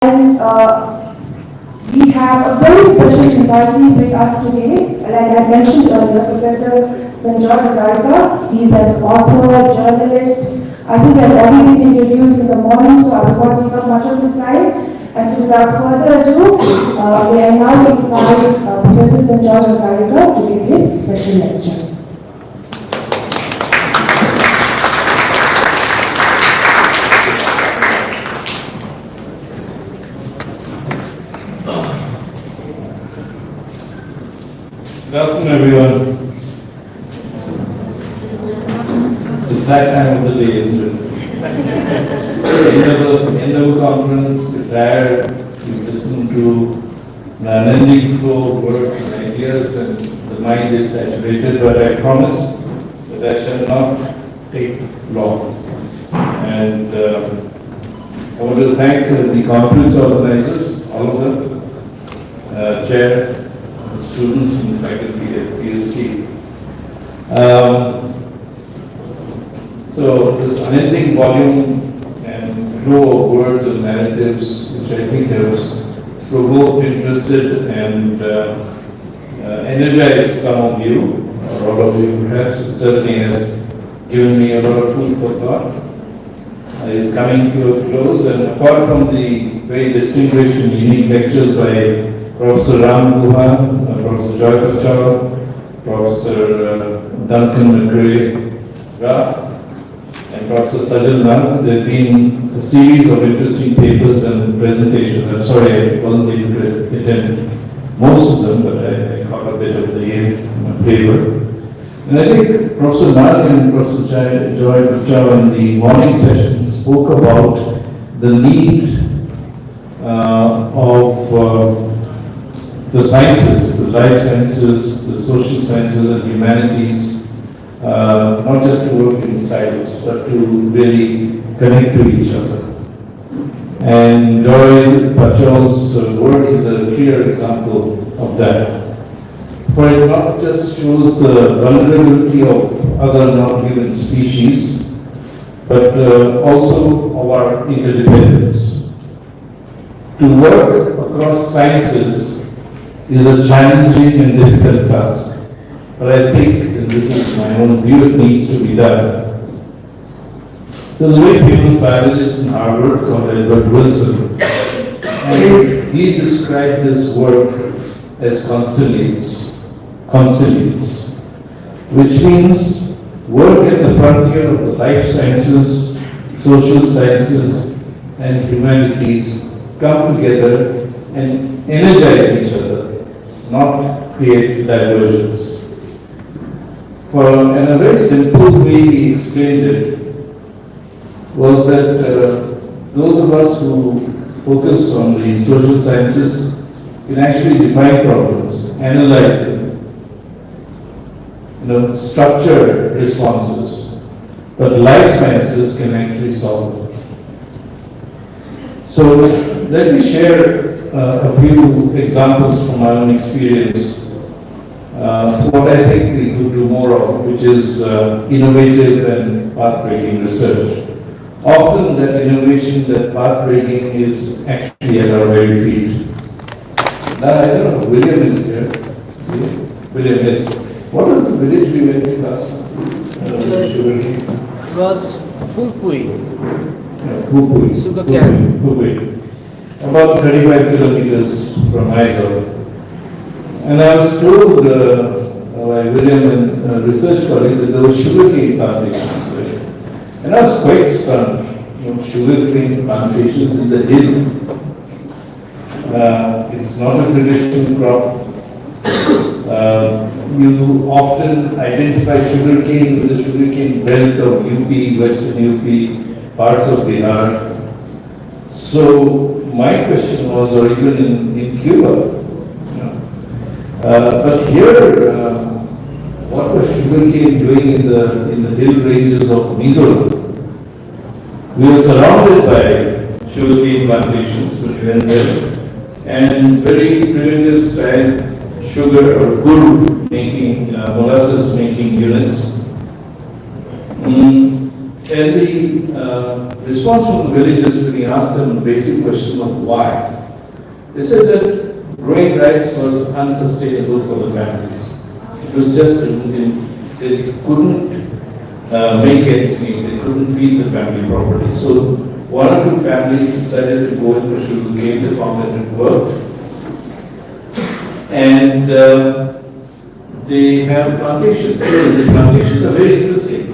And we have a very special invitee with us today. Like I mentioned earlier, Professor Sanjoy Hazarika. He's an author, journalist. I think he has already been introduced in the morning, so I will not take up much of his time. And so without further ado, may I now invite Professor Sanjoy Hazarika to give his special lecture. Good afternoon, everyone. It's that time of the day, isn't it? End of a conference, you're tired, you listen to an unending flow of words and ideas, and the mind is saturated, but I promise that I shall not take long. And I want to thank the conference organizers, all of them, Chair, students and faculty at PSC. So this unending volume and flow of words and narratives, which I think has provoked, interested, and energized some of you, or all of you perhaps, it certainly has given me a lot of food for thought, is coming to a close. And apart from the very distinguished and unique lectures by Professor Ram Guha, Professor Joy Pachaur, Professor Duncan McRae, and Professor Sajal Nag, there have been a series of interesting papers and presentations. I'm sorry I wasn't able to attend most of them, but I caught a bit of the flavor. And I think Professor Nag and Professor Joy Pachaur in the morning session spoke about the need of the sciences, the life sciences, the social sciences and humanities, not just to work in silos, but to really connect to each other. And Joy Pachaur's work is a clear example of that. For it not just shows the vulnerability of other non-human species, but also of our interdependence. To work across sciences is a challenging and difficult task. But I think, and this is my own view, it needs to be done. There's a very famous biologist in Harvard called Edward Wilson, and he described this work as consilience, which means work at the frontier of the life sciences, social sciences, and humanities come together and energize each other, not create diversions. In a very simple way he explained it was that those of us who focus on the social sciences can actually define problems, analyze them, structure responses, but life sciences can actually solve them. So let me share a few examples from my own experience. What I think we could do more of, which is innovative and path-breaking research. Often that innovation, that path-breaking is actually at our very feet. Now, I don't know, William is here. See? William is. What was the village we went to last month? It was Phupui. Phupui. Sugarcane. Phupui. About 35 kilometers from Aizawl. And I was told by William and a research colleague that there were sugarcane plantations there. And I was quite stunned. Sugarcane plantations in the hills. It's not a traditional crop. You often identify sugarcane with the sugarcane belt of UP, Western UP, parts of Bihar. So my question was, or even in Cuba, but here, what was sugarcane doing in the hill ranges of Mizoram? We were surrounded by sugarcane plantations when we went there, and very primitive style sugar or gur making, molasses making units. And the response from the villagers when he asked them a basic question of why, they said that growing rice was unsustainable for the families. It was just, they couldn't make ends meet, they couldn't feed the family properly. So one or two families decided to go in for sugarcane, they found that it worked. And they have plantations. The plantations are very interesting.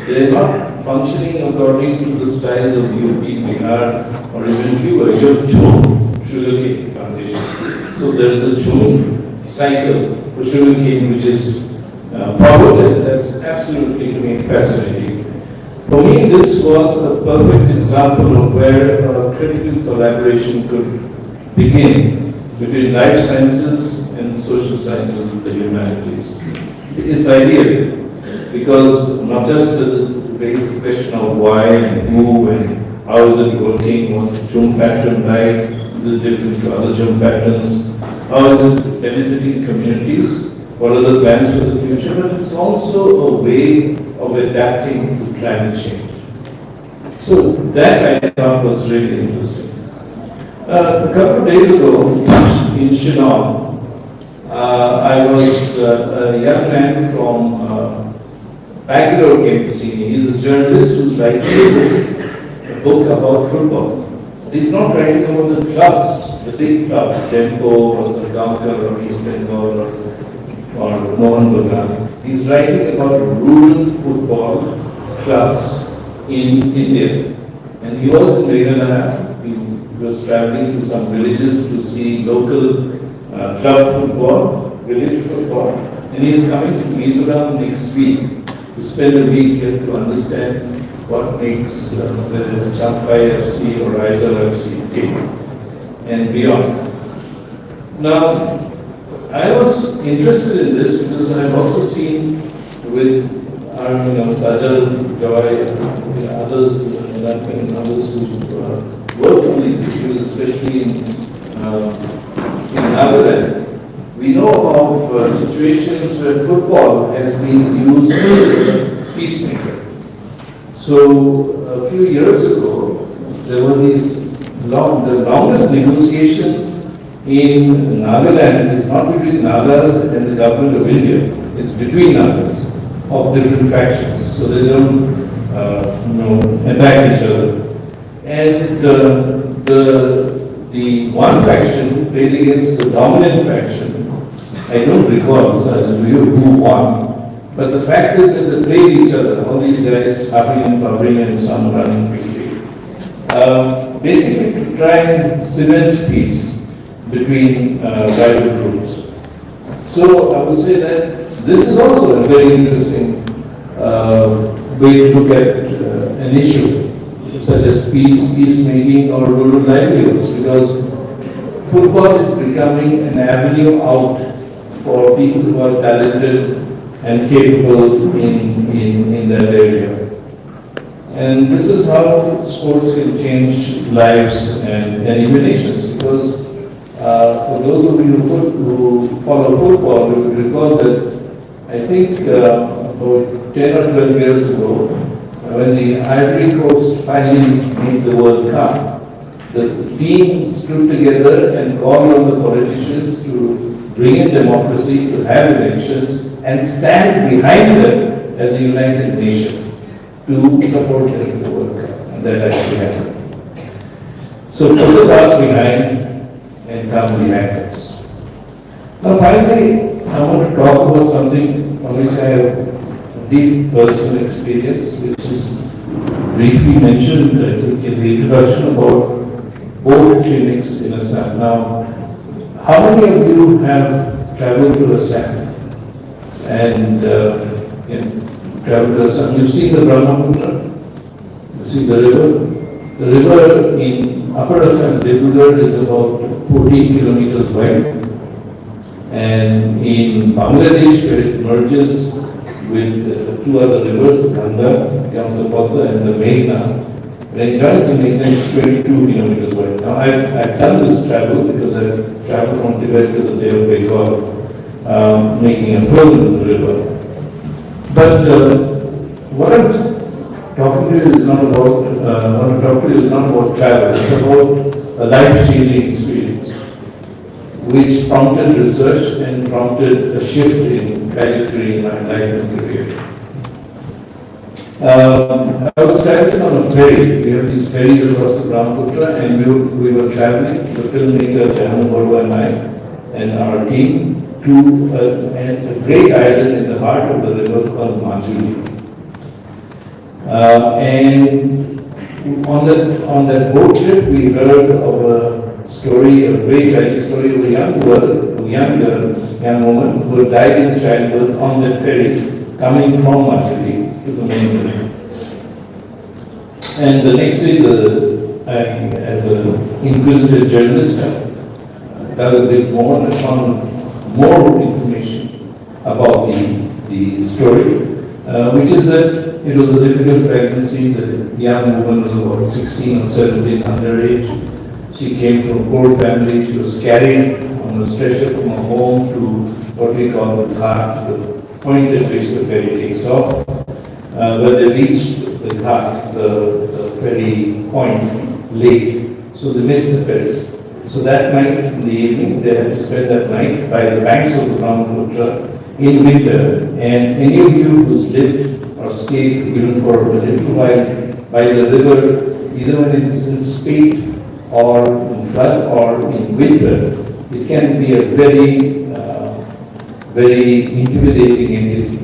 They are not functioning according to the styles of UP, Bihar, or even Cuba. You have Chun sugarcane plantation. So there is a Chun cycle for sugarcane which is followed, and that's absolutely, to me, fascinating. For me, this was a perfect example of where a critical collaboration could begin between life sciences and social sciences and the humanities. It's ideal because not just to raise the question of why and who and how is it working, what's the Chun pattern like, is it different to other Chun patterns, how is it benefiting communities, what are the plans for the future, but it's also a way of adapting to climate change. So that I thought was really interesting. A couple of days ago in Shillong, I was a young man from Bangalore came to see me. He's a journalist who's writing a book about football. He's not writing about the clubs, the big clubs, Dempo or Sargankar or East Bengal or Mohan Bagan. He's writing about rural football clubs in India. And he was in Meghalaya. He was traveling to some villages to see local club football, village football. And he's coming to Mizoram next week to spend a week here to understand what makes whether it's Champhai FC or Aizawl FC tick and beyond. Now, I was interested in this because I've also seen with Sajal, Joy, others, and others who work on these issues, especially in Nagaland. We know of situations where football has been used as a peacemaker. So a few years ago, there were the longest negotiations in Nagaland is not between Nagas and the government of India, it's between Nagas of different factions. So they don't attack each other. And the one faction played against the dominant faction. I don't recall, who won. But the fact is that they played each other, all these guys, African, and some running quickly. Basically to try and cement peace between rival groups. So I would say that this is also a very interesting way to look at an issue such as peacemaking or rural livelihoods, because football is becoming an avenue out for people who are talented and capable in that area. And this is how sports can change lives and even nations, because for those of you who follow football, you will recall that I think about 10 or 12 years ago, when the Ivory Coast finally made the World Cup, the team stood together and called on the politicians to bring in democracy, to have elections, and stand behind them as a united nation to support them in the World Cup. And that actually happened. So put the past behind and come behind us. Now finally, I want to talk about something on which I have deep personal experience, which is briefly mentioned, I think, in the introduction about boat clinics in Assam. Now, how many of you have traveled to Assam and traveled to Assam? You've seen the Brahmaputra, you've seen the river. The river in Upper Assam, Dibrugarh, is about 14 kilometers wide, and in Bangladesh, where it merges with two other rivers, Ganga, Kamsapata, and the Meghna. When it joins the Meghna, it's 22 kilometers wide. Now, I've done this travel because I've traveled from Tibet to the Bay of Bengal, making a film in the river. But what I'm talking to you is not about, want to talk to you is not about travel, it's about a life-changing experience, which prompted research and prompted a shift in trajectory in my life and career. I was traveling on a ferry. We have these ferries across the Brahmaputra, and we were traveling, the filmmaker Janu Barua and I, and our team, to a great island in the heart of the river called Majuli. And on that boat trip, we heard of a story, a very tragic story of a young woman who had died in childbirth on that ferry coming from Majuli to the mainland. And the next day, as an inquisitive journalist, I dug a bit more and I found more information about the story, which is that it was a difficult pregnancy. The young woman was about 16 or 17 underage. She came from a poor family. She was carried on a stretcher from her home to what we call the ghat, the point at which the ferry takes off. When they reached the ghat, the ferry point late, so they missed the ferry. So that night in the evening, they had to spend that night by the banks of the Brahmaputra in winter. And any of you who's lived or stayed even for a little while by the river, either when it is in spate or in flood or in winter, it can be a very intimidating entity,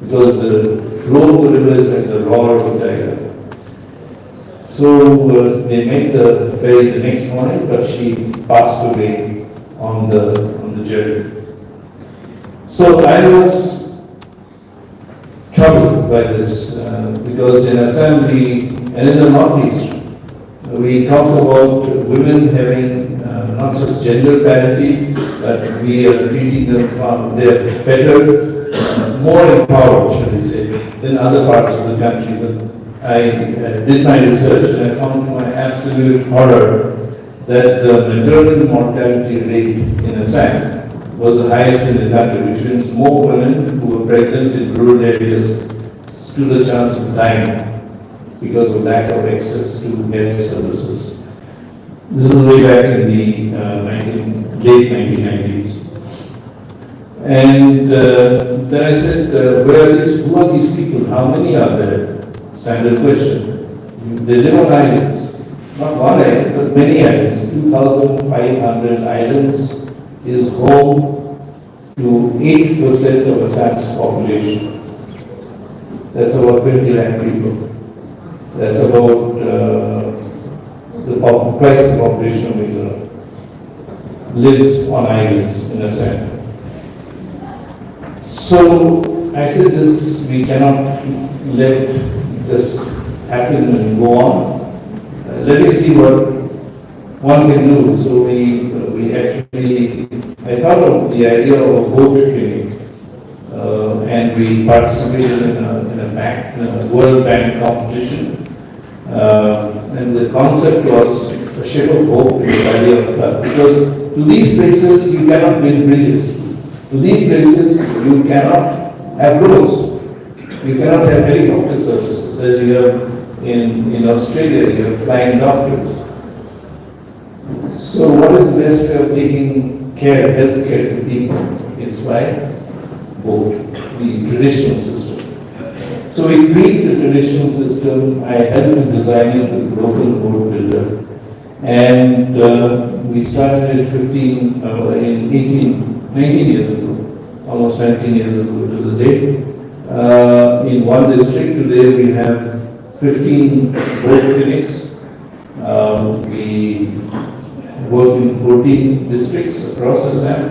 because the flow of the river is like the roar of a tiger. So they made the ferry the next morning, but she passed away on the journey. So I was troubled by this, because in Assam and in the Northeast, we talk about women having not just gender parity, but we are treating them they're better, more empowered, shall we say, than other parts of the country. But I did my research and I found to my absolute horror that the maternal mortality rate in Assam was the highest in the country, which means more women who were pregnant in rural areas stood a chance of dying because of lack of access to health services. This was way back in the late 1990s. And then I said, who are these people? How many are there? Standard question. They live on islands. Not one island, but many islands. 2,500 islands is home to 8% of Assam's population. That's about 20 lakh people. That's about twice the population of Mizoram lives on islands in Assam. So I said this, we cannot let this happen and go on. Let me see what one can do. So we actually, I thought of the idea of a boat clinic, and we participated in a World Bank competition. And the concept was a ship of hope in the valley of flood. Because to these places you cannot build bridges. To these places you cannot have roads. You cannot have helicopter services, as you have in Australia, you have flying doctors. So what is the best way of taking care, health care to people? It's by boat, the traditional system. So we tweaked the traditional system. I helped in designing with local boat builder. And we started it 19 years ago, almost 19 years ago to the day. In one district today we have 15 boat clinics. We work in 14 districts across Assam.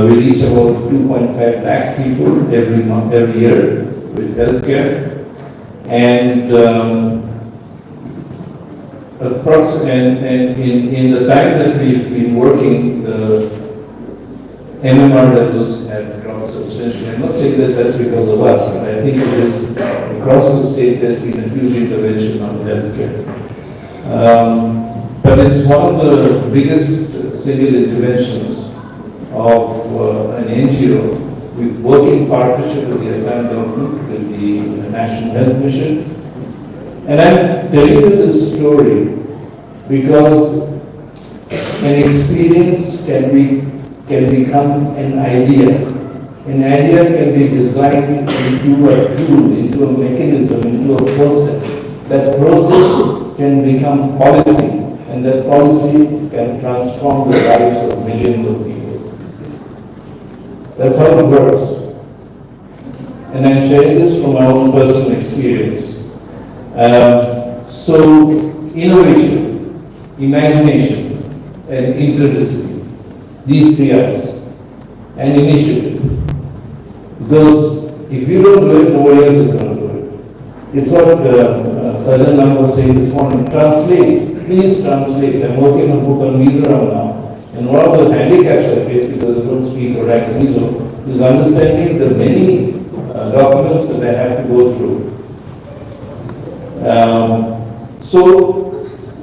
We reach about 2.5 lakh people every year with healthcare. And in the time that we've been working, the MMR levels have dropped substantially. I'm not saying that that's because of us, but I think it is across the state there's been a huge intervention on healthcare. But it's one of the biggest single interventions of an NGO. We work in partnership with the Assam government, with the National Health Mission, And I'm telling you this story because an experience can become an idea. An idea can be designed into a tool, into a mechanism, into a process. That process can become policy, and that policy can transform the lives of millions of people. That's how it works. And I'm sharing this from my own personal experience. So, innovation, imagination, and interdiscipline, these three I's, and initiative. Because if you don't do it, nobody else is going to do it. It's what Sajjan Nam was saying this morning. Translate, please translate. I'm working on a book on Mizoram now. And one of the handicaps I face because I don't speak or write Mizo is understanding the many documents that I have to go through.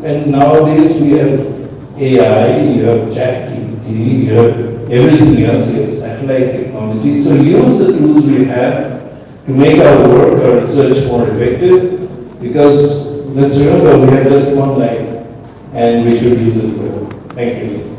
And nowadays we have AI, you have ChatGPT, you have everything else, you have satellite technology. So use the tools we have to make our work, our research more effective, because let's remember we have just one life and we should use it well. Thank you.